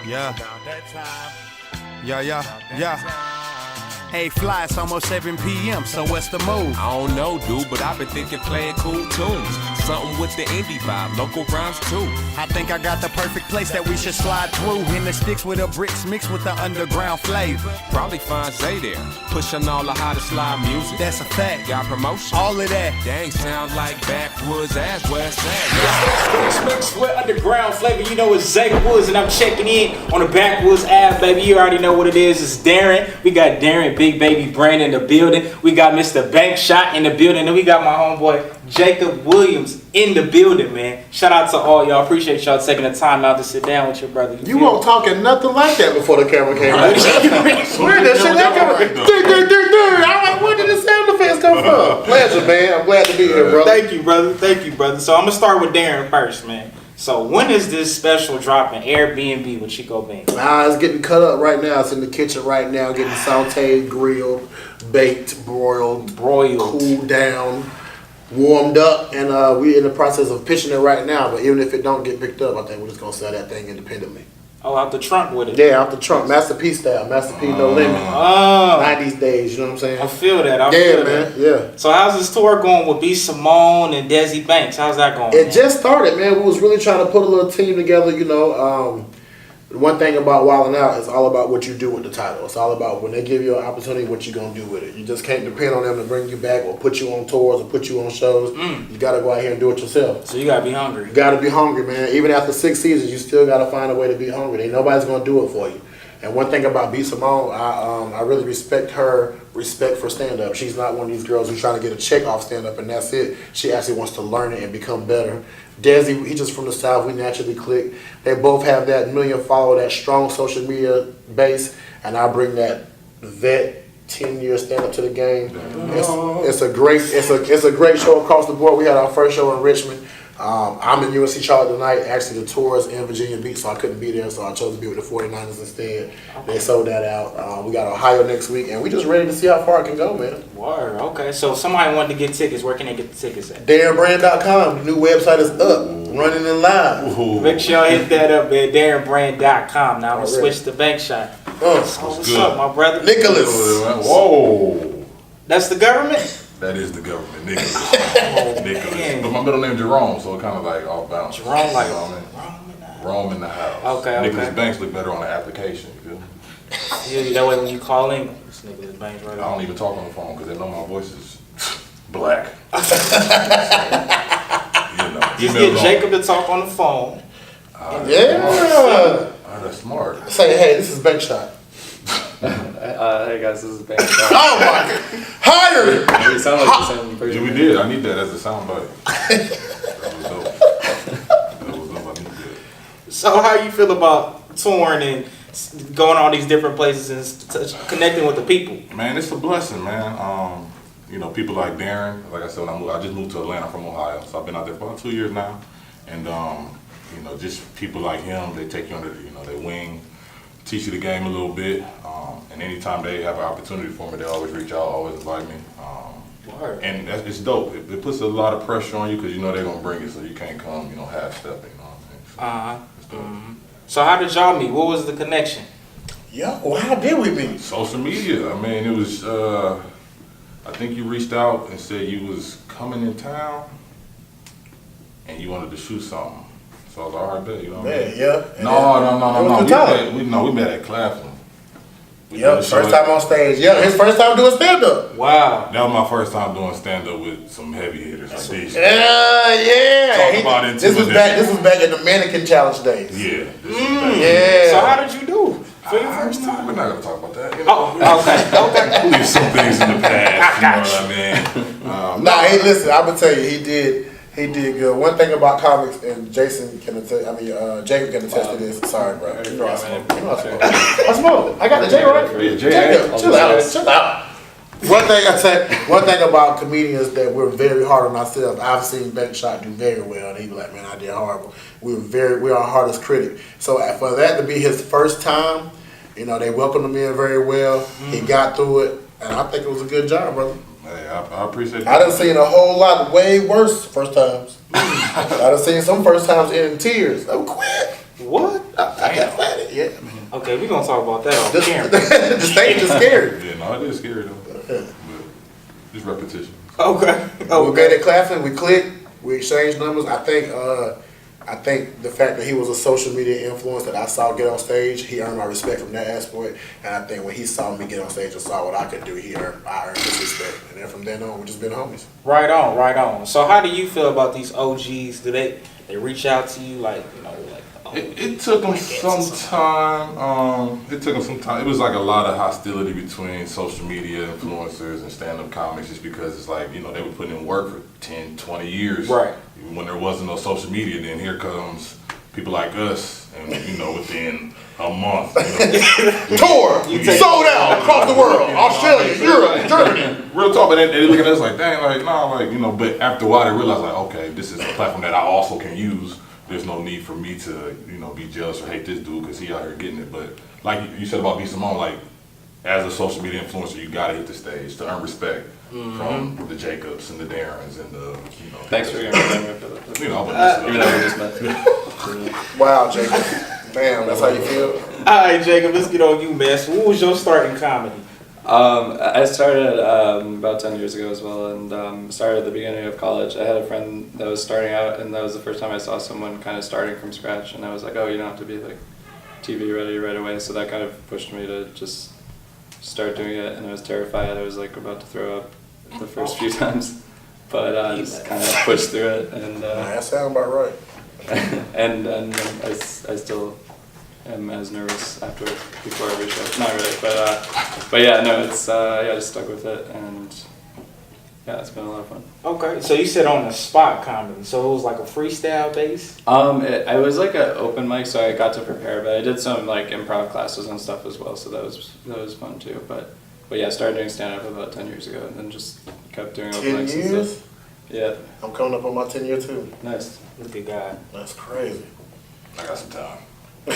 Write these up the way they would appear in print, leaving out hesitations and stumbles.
Yeah. Hey, fly, it's almost 7 p.m., so what's the move? I don't know, dude, but I've been thinking playing cool tunes. Something with the indie vibe, local rhymes too. I think I got the perfect place that we should slide through. In the sticks with the bricks mixed with the underground flavor. Probably find Zay there, pushing all the hottest live music. That's a fact. Got promotion. All of that. Dang, sound like Backwoods Ave, West Ave. Mixed with underground flavor. You know it's Zay Woods, and I'm checking in on the Backwoods Ave, baby. You already know what it is. It's Darren. We got Darren, Big Baby Brandon in the building. We got Mr. Bankshot in the building, and we got my homeboy Jacob Williams in the building, man. Shout out to all y'all. Appreciate y'all taking the time out to sit down with your brother. You won't talking nothing like that before the camera came out. Where did that shit I'm like, where did the sound effects come from? Pleasure, man. I'm glad to be here, bro. Thank you, brother. Thank you, brother. So I'm gonna start with Darren first, man. So when is this special dropping? Airbnb with Chico Bean? It's getting cut up right now. It's in the kitchen right now, getting sauteed, grilled, baked, broiled, cooled down, warmed up, and we're in the process of pitching it right now. But even if it don't get picked up, I think we're just gonna sell that thing independently. Oh, out the trunk with it. Yeah, out the trunk. Master P style. Master P no limit. Oh. 90s days, you know what I'm saying? I feel that. I man. feel that. Yeah. So how's this tour going with B. Simone and Desi Banks? How's that going? It just started, man. We was really trying to put a little team together, you know. One thing about Wildin' Out is all about what you do with the title. It's all about when they give you an opportunity, what you gonna do with it. You just can't depend on them to bring you back or put you on tours or put you on shows. You gotta go out here and do it yourself. So you gotta be hungry. You gotta be hungry, man. Even after 6 seasons, you still gotta find a way to be hungry. Ain't nobody's gonna do it for you. And one thing about B. Simone, I really respect her respect for stand-up. She's not one of these girls who's trying to get a check off stand-up and that's it. She actually wants to learn it and become better. Desi, he just from the South, we naturally click. They both have that million follower, that strong social media base, and I bring that vet 10-year stand-up to the game. It's a great show across the board. We had our first show in Richmond. I'm in UNC Charlotte tonight. Actually, the tour is in Virginia Beach, so I couldn't be there, so I chose to be with the 49ers instead. They sold that out. We got Ohio next week, and we just ready to see how far it can go, man. Word. Okay. So if somebody wanted to get tickets, where can they get the tickets at? DarrenBrand.com. The new website is up, running and live. Make sure y'all hit that up at DarrenBrand.com. Now I'm gonna switch to Bankshot. What's up, my brother? Nicholas. Whoa. That's the government? That is the government, Nicholas. Nicholas. But my middle name Jerome, so it kind of like off balance. Jerome, like Rome in the house. Okay. Nicholas Banks look better on the application. You feel me? Yeah, that way when you call in, it's Nicholas Banks right I don't even talk on the phone because they know my voice is black. Just get Jacob to talk on the phone. That's smart. Say, hey, this is Bankshot. Hey guys, this is Bankshot. Oh my God! Hired! We sound like the same person. Yeah, we did. I need that as a soundbite. That was dope. I need that. So how you feel about touring and going all these different places and connecting with the people? Man, it's a blessing, man. You know, people like Darren. Like I said, I just moved to Atlanta from Ohio, so I've been out there for about 2 years now. And you know, just people like him, they take you under, their wing, teach you the game a little bit. And anytime they have an opportunity for me, they always reach out, always invite me. And it's dope. It puts a lot of pressure on you because you know they're gonna bring it, so you can't come, half-stepping. You know what I'm saying? It's dope. So how did y'all meet? What was the connection? Yo, how did we meet? Social media. I mean, it was. I think you reached out and said you was coming in town, and you wanted to shoot something. So I was like, all right, bet, you know what I mean? Yeah. No. We met at Claflin. First time on stage. Yeah, his first time doing stand-up. Wow. That was my first time doing stand-up with some heavy hitters like these. Yeah. Talk about intimidation. This was back in the Mannequin Challenge days. Yeah. Yeah. So how did you do for your first time? We're not gonna talk about that. Okay. Leave some things in the past. You know what I mean? Hey, listen. I'm gonna tell you, he did good. One thing about comics, and Jason can attest. Jacob can attest to this. Sorry, bro. You know I smoke. I smoke. I got the J right. Yeah, Jacob, chill out. One thing about comedians that we're very hard on ourselves. I've seen Bankshot do very well, and he be like, "Man, I did horrible." We are our hardest critic. So for that to be his first time, they welcomed him in very well. He got through it, and I think it was a good job, brother. Hey, I appreciate that. I done seen a whole lot way worse first times. I done seen some first times in tears. Oh, quit. What? I got flatted. Yeah, man. Okay, we're gonna talk about that off The camera. the stage is scary. Yeah, no, it is scary though. But just repetition. Okay. We were Okay. good at clapping. We clicked. We exchanged numbers. I think the fact that he was a social media influence that I saw get on stage, he earned my respect from that aspect. And I think when he saw me get on stage and saw what I could do, I earned his respect. And then from then on, we just been homies. Right on, right on. So how do you feel about these OGs? Do they reach out to you like, you know, like It took them some time. It took them some time. It was like a lot of hostility between social media influencers and stand-up comics just because it's like, you know, they were putting in work for 10, 20 years. Right. When there wasn't no social media, then here comes people like us, and, you know, within a month. You know, Tour! Sold out across the world. Australia, Europe, Germany. real talk, but they look at us like, dang, like, nah, like, you know, but after a while they realize, like, okay, this is a platform that I also can use. There's no need for me to, you know, be jealous or hate this dude because he out here getting it. But like you said about B. Simone, like, as a social media influencer, you gotta hit the stage to earn respect from the Jacobs and the Darrens and the, you know. Thanks for giving me that. You know, but Even though we just met. Wow, Jacob. Damn, that's how you feel? all right, Jacob, let's get on you, man. So what was your start in comedy? I started about 10 years ago as well, and started at the beginning of college. I had a friend that was starting out, and that was the first time I saw someone kind of starting from scratch, and I was like, oh, you don't have to be like TV ready right away. So that kind of pushed me to just start doing it, and I was terrified. I was like about to throw up the first few times, but I just kind of pushed through it, and That sound about right. and I still am as nervous after before every show. Not really, but yeah, no, it's I just stuck with it, and yeah, it's been a lot of fun. Okay, so you said on the spot comedy, so it was like a freestyle base? I was like an open mic, so I got to prepare, but I did some like improv classes and stuff as well, so that was fun too. But yeah, I started doing stand up about 10 years ago, and then just kept doing open 10 mics and years? stuff. Yeah, I'm coming up on my 10 year too. nice. Look at God. That's crazy. I got some time. I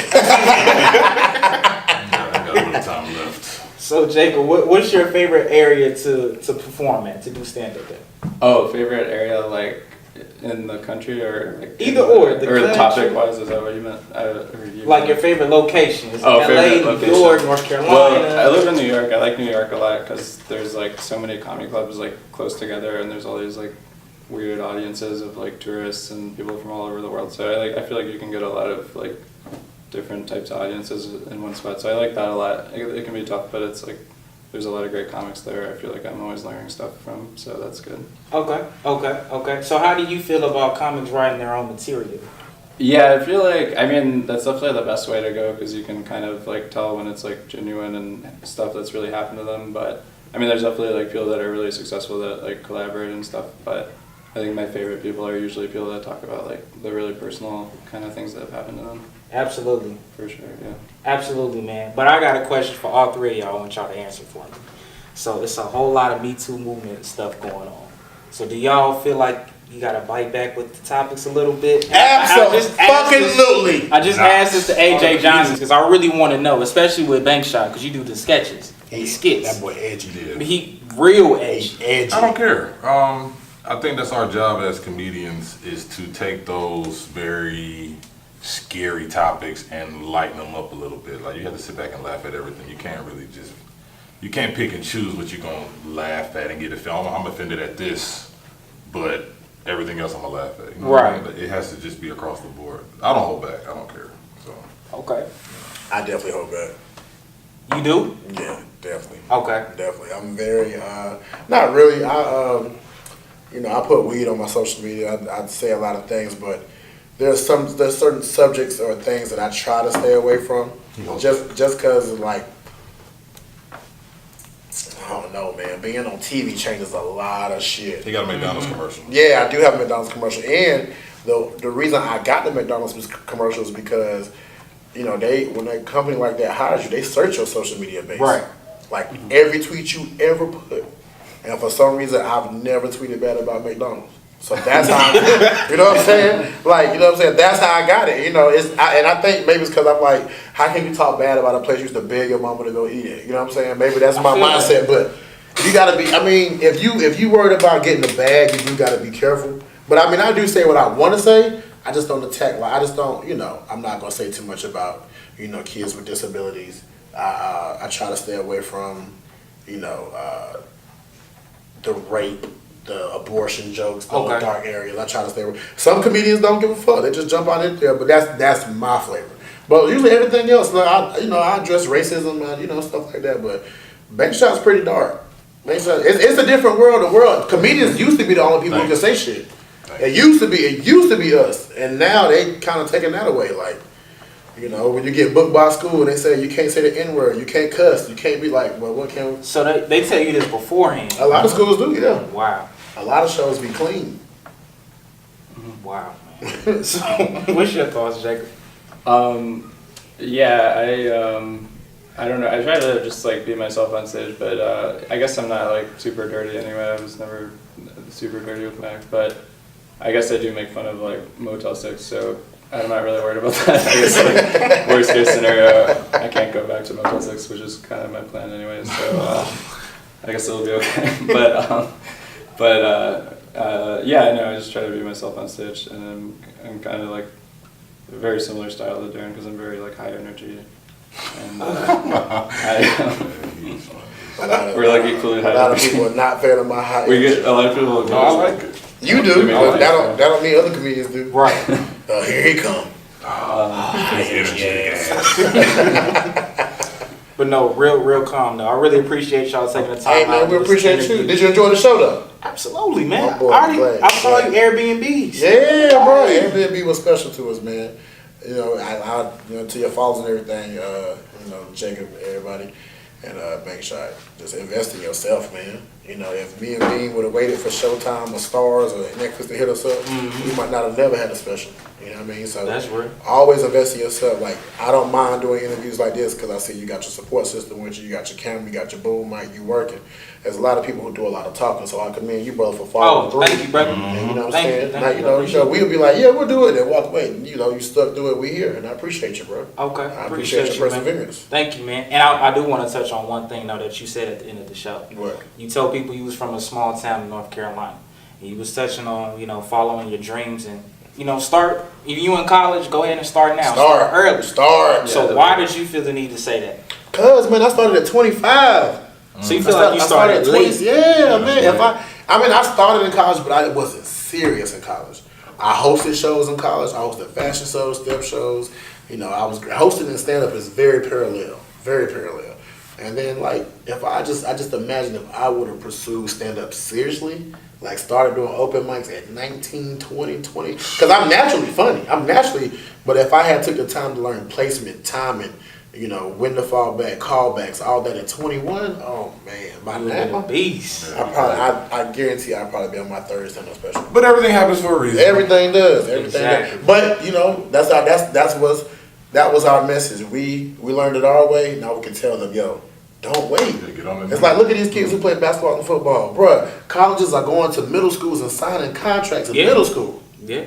got a little time left. So Jacob, what's your favorite area to perform at, to do stand-up at? Oh, favorite area like in the country or like Either or, the or country. topic wise, is that what you meant? Like your favorite location? Is it Oh, LA, favorite New location. York, North Carolina? Well, I live in New York. I like New York a lot because there's like so many comedy clubs like close together, and there's all these like weird audiences of like tourists and people from all over the world. So I feel like you can get a lot of like different types of audiences in one spot. So I like that a lot. It can be tough, but it's like there's a lot of great comics there. I feel like I'm always learning stuff from, so that's good. Okay. So how do you feel about comics writing their own material? Yeah, I feel like, I mean, that's definitely the best way to go because you can kind of like tell when it's like genuine and stuff that's really happened to them. But I mean, there's definitely like people that are really successful that like collaborate and stuff. But I think my favorite people are usually people that talk about like the really personal kind of things that have happened to them. Absolutely. For sure, yeah. Absolutely, man. But I got a question for all three of y'all. I want y'all to answer for me. So it's a whole lot of Me Too movement stuff going on. So do y'all feel like you got to bite back with the topics a little bit? Absolutely. I just asked this to AJ Johnson because I really want to know, especially with Bankshot, because you do the sketches, the skits. That boy edgy. He real edgy. Edgy. I don't care. I think that's our job as comedians is to take those very scary topics and lighten them up a little bit. Like you have to sit back and laugh at everything. You can't really just, you can't pick and choose what you're gonna laugh at and get offended. I'm offended at this, but everything else I'm gonna laugh at. You know? Right. It has to just be across the board. I don't hold back. I don't care. So. Okay. I definitely hold back. You do? Yeah, definitely. Okay. Definitely. I'm very, not really. I put weed on my social media. I'd say a lot of things, but there's certain subjects or things that I try to stay away from, just because like, I don't know, man. Being on TV changes a lot of shit. He got a McDonald's commercial. Yeah, I do have a McDonald's commercial, and the reason I got the McDonald's commercial is because, when a company like that hires you, they search your social media base. Right. Like every tweet you ever put. And for some reason, I've never tweeted bad about McDonald's. So that's how, you know what I'm saying? That's how I got it. And I think maybe it's because I'm like, how can you talk bad about a place you used to beg your mama to go eat at? You know what I'm saying? Maybe that's my mindset. But you gotta be. I mean, if you worried about getting the bag, you do gotta be careful. But I mean, I do say what I want to say. I just don't attack. Like I just don't. I'm not gonna say too much about kids with disabilities. I try to stay away from the rape, the abortion jokes, those dark areas. I try to stay away. Some comedians don't give a fuck. They just jump out in there, but that's my flavor. But usually everything else, like I address racism and stuff like that. But Bankshot's pretty dark. Bankshot, it's a different world. The world comedians used to be the only people who can say shit. It used to be us, and now they kind of taking that away. Like, when you get booked by school and they say you can't say the N word, you can't cuss, you can't be like, well, what can we? So they tell you this beforehand. A lot of schools do, yeah. Wow. A lot of shows be clean. Wow, man. So, what's your thoughts, Jacob? Yeah, I don't know. I try to just like be myself on stage, but I guess I'm not like super dirty anyway. I was never super dirty with Mac, but I guess I do make fun of like Motel 6, so I'm not really worried about that. I guess like worst case scenario, I can't go back to Motel 6, which is kind of my plan anyway. So I guess it'll be okay. Yeah, no, I just try to be myself on stage, and I'm kind of like a very similar style to Darren because I'm very like high energy, and we're like equally high. A lot of people are not fan of my high energy. We get a lot of people. No, I like it. You do, but that don't mean other comedians do. Right. Here he come. But no, real calm though. I really appreciate y'all taking the time. Hey man, out we to appreciate this you. interview. Did you enjoy the show though? Absolutely, man. Oh, boy, I saw you Airbnbs. Yeah, bro. Airbnb was special to us, man. I to your followers and everything. Jacob, everybody, and Bankshot. Just invest in yourself, man. If me and Bean would have waited for Showtime or Stars or Netflix to hit us up, we might not have never had a special. You know what I mean? So That's real. Always invest in yourself. Like, I don't mind doing interviews like this because I see you got your support system with you. You got your camera, you got your boom mic, you working. There's a lot of people who do a lot of talking, so I commend you, brother, for following through. Thank you, brother. And you know what I'm Thank saying? you, thank Now, you. we'll be like, yeah, we'll do it, and walk away. And, you stuck through it, we here, and I appreciate you, bro. Okay, I appreciate your man. perseverance. Thank you, man. And I do want to touch on one thing, though, that you said at the end of the show. What? You told people you was from a small town in North Carolina. And you was touching on, following your dreams and, start. If you in college, go ahead and start now. Start early. Start. So why did you feel the need to say that? Cause, man, I started at 25. So you feel like you started at late? 20. Yeah, man. I started in college, but I wasn't serious in college. I hosted shows in college. I hosted fashion shows, step shows. I was hosting and stand up is very parallel. And then if I just imagine if I would have pursued stand up seriously, like started doing open mics at 19, 20, because I'm naturally funny. But if I had took the time to learn placement, timing, when to fall back, callbacks, all that at 21, oh man, by now, beast. I guarantee I'd probably be on my third stand up special. But everything happens for a reason. Everything does. Exactly. But that was our message. We learned it our way. Now we can tell them, yo, don't wait. It's like, look at these kids who play basketball and football. Bruh, colleges are going to middle schools and signing contracts in middle school. Yeah.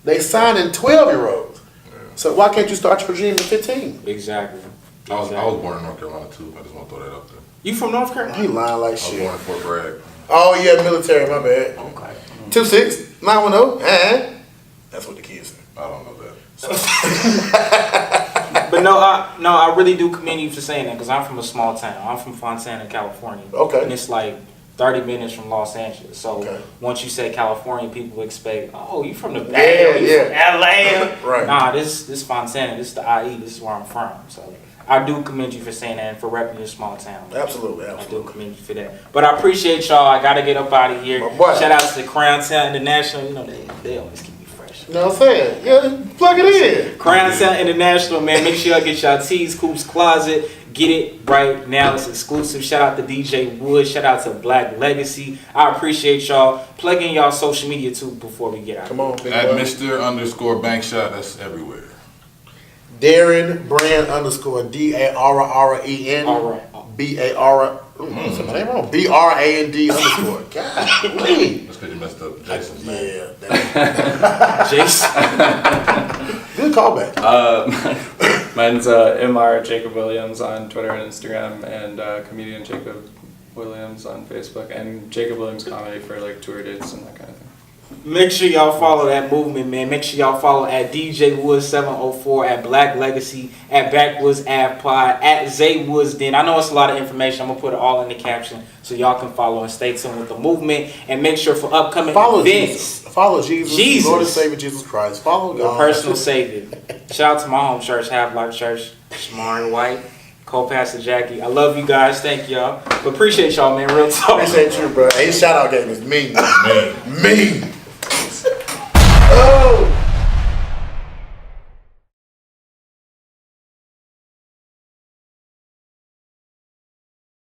They signing 12-year-olds. Yeah. So why can't you start your dream at 15? Exactly. I was born in North Carolina too. I just want to throw that up there. You from North Carolina? He lying like I shit. was born in Fort Bragg. Oh yeah, military, my bad. Okay. 26, 910. That's what the kids say. I don't know that. But I really do commend you for saying that because I'm from a small town. I'm from Fontana, California. Okay. And it's like 30 minutes from Los Angeles. So once you say California, people expect, oh, you from the Bay, you from LA. Right. Nah, this Fontana, this is the IE, this is where I'm from. So I do commend you for saying that and for repping your small town. Absolutely. I do commend you for that. But I appreciate y'all. I got to get up out of here. Shout out to Crown Town International. They always keep me fresh. You know what I'm saying? Yeah, plug it in. Crown Town International, man. Make sure y'all get y'all tees, Coop's Closet. Get it right now. It's exclusive. Shout out to DJ Wood. Shout out to Black Legacy. I appreciate y'all. Plug in y'all social media too before we get out. Come on, at Mr._Bankshot. That's everywhere. Darren Brand _DARREN BAR. What's my name wrong? BRAND _. God, That's because you messed up Jason's name. Yeah. Jason. Good callback. Mine's MR Jacob Williams on Twitter and Instagram, and comedian Jacob Williams on Facebook, and Jacob Williams Comedy for like tour dates and that kind of thing. Make sure y'all follow that movement, man. Make sure y'all follow at DJ Woods 704, at Black Legacy, at Backwoods Ave Pod, at Zay Woods Den. I know it's a lot of information. I'm gonna put it all in the caption so y'all can follow and stay tuned with the movement. And make sure for upcoming Follow events, Jesus. Follow Jesus. Lord and Savior Jesus Christ. Follow your God. personal savior. Shout out to my home church, Half Life Church, Shamari White, co-pastor Jackie. I love you guys. Thank y'all. But appreciate y'all, man. Real talk. Appreciate you, bro. Hey, shout out game is me. Me.